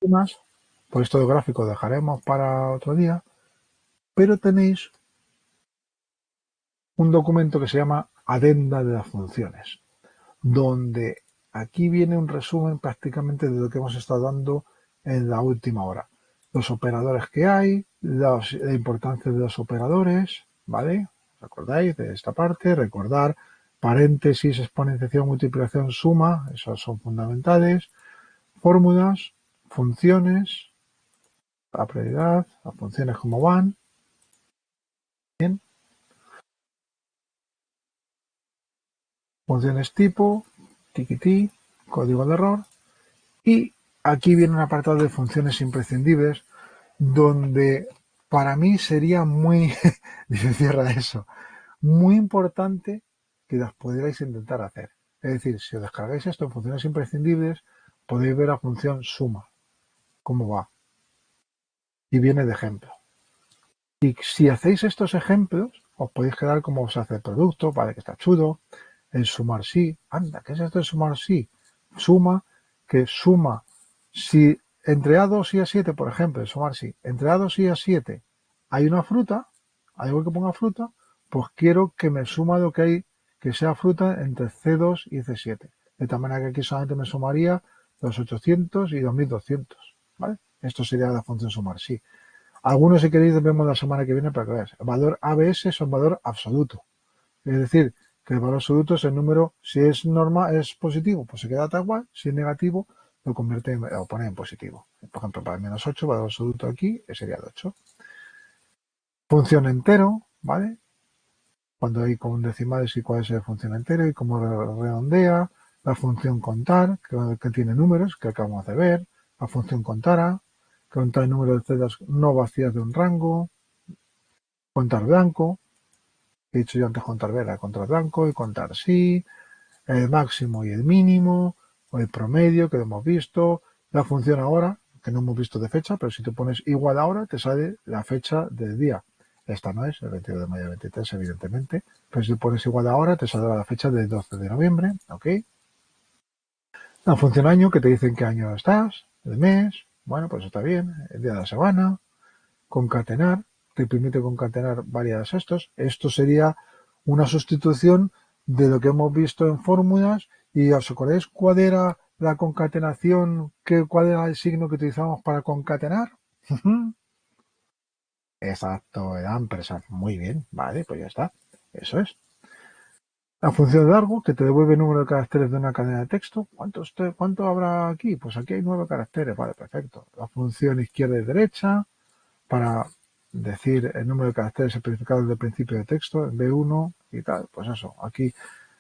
Speaker 1: Más, pues esto de gráfico dejaremos para otro día, pero tenéis un documento que se llama Adenda de las funciones, donde aquí viene un resumen prácticamente de lo que hemos estado dando en la última hora. Los operadores que hay, la importancia de los operadores, ¿vale? ¿Os acordáis de esta parte? Recordar paréntesis, exponenciación, multiplicación, suma, esos son fundamentales. Fórmulas, funciones, la prioridad, las funciones como van. Bien. Funciones tipo, tiquití, código de error. Y aquí viene un apartado de funciones imprescindibles donde para mí sería muy, dice cierra eso, muy importante que las pudierais intentar hacer. Es decir, si os descargáis esto en funciones imprescindibles, podéis ver la función suma, cómo va. Y viene de ejemplo. Y si hacéis estos ejemplos, os podéis quedar como se hace el producto, vale, que está chulo. El sumar sí, anda, ¿qué es esto de sumar sí? Suma, que suma, si entre A2 y A7, por ejemplo, el sumar sí, entre A2 y A7 hay una fruta, hay algo que ponga fruta, pues quiero que me suma lo que hay, que sea fruta entre C2 y C7. De tal manera que aquí solamente me sumaría los 800 y 2200, ¿vale? Esto sería la función sumar sí. Algunos, si queréis, vemos la semana que viene para que veáis. El valor ABS es un valor absoluto. Es decir, que el valor absoluto es el número, si es normal, es positivo, pues se queda tal cual, si es negativo, lo convierte lo pone en positivo. Por ejemplo, para el -8, valor absoluto aquí sería el 8. Función entero, ¿vale? Cuando hay con decimales y cuál es el función entero y cómo redondea. La función contar, que tiene números, que acabamos de ver. La función contara, contar el número de celdas no vacías de un rango. Contar blanco, he dicho yo antes contar verde, contar blanco y contar sí, el máximo y el mínimo, o el promedio que lo hemos visto, la función ahora, que no hemos visto de fecha, pero si te pones igual ahora, te sale la fecha del día. Esta no es, el 22 de mayo del 23, evidentemente, pero si te pones igual ahora, te saldrá la fecha del 12 de noviembre, ¿ok? La función año, que te dicen qué año estás, el mes, bueno, pues está bien, el día de la semana, concatenar, te permite concatenar varias estos. Esto sería una sustitución de lo que hemos visto en fórmulas y os acordáis cuál era la concatenación, cuál era el signo que utilizamos para concatenar. Exacto, el ampersand. Muy bien, vale, pues ya está. Eso es. La función de largo, que te devuelve el número de caracteres de una cadena de texto. ¿Cuánto habrá aquí? Pues aquí hay 9 caracteres, vale, perfecto. La función izquierda y derecha, para decir el número de caracteres especificados del principio de texto, en B1 y tal, pues eso, aquí.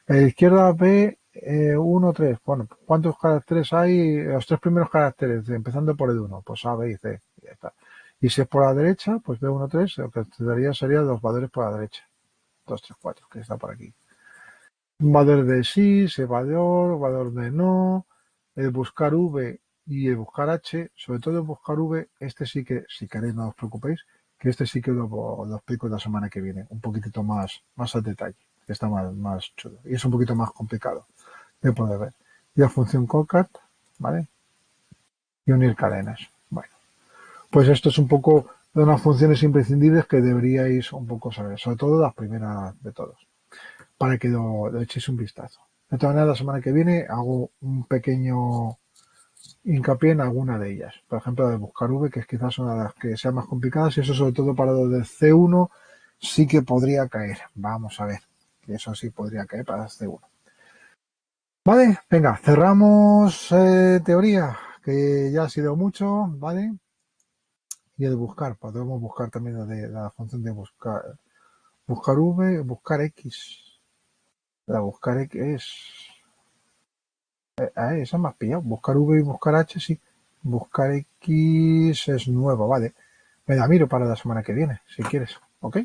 Speaker 1: A la izquierda B1, 3. Bueno, ¿cuántos caracteres hay? Los 3 primeros caracteres, empezando por el 1, pues A, B y C, y ya está. Y si es por la derecha, pues B1, 3, lo que te daría serían los valores por la derecha. 2, 3, 4, que está por aquí. Un valor de sí, ese valor de no, el buscar V y el buscar H, sobre todo el buscar V, este sí que, si queréis no os preocupéis, que este sí que lo explico la semana que viene, un poquitito más al detalle, que está más chulo. Y es un poquito más complicado de poder ver. y la función concat, ¿vale? Y unir cadenas. Bueno, pues esto es un poco de unas funciones imprescindibles que deberíais un poco saber, sobre todo las primeras de todos, para que lo echéis un vistazo. De todas maneras, la semana que viene hago un pequeño hincapié en alguna de ellas. Por ejemplo, la de buscar V, que es quizás una de las que sean más complicadas, y eso sobre todo para lo del C1 sí que podría caer. Vamos a ver, que eso sí podría caer para el C1. Vale, venga, cerramos teoría, que ya ha sido mucho, ¿vale? Y el buscar, podemos buscar también la función de buscar V, buscar X. La buscar X es... esa me has pillado. Buscar V y buscar H, sí. Buscar X es nuevo, vale. Me la miro para la semana que viene, si quieres. ¿Ok?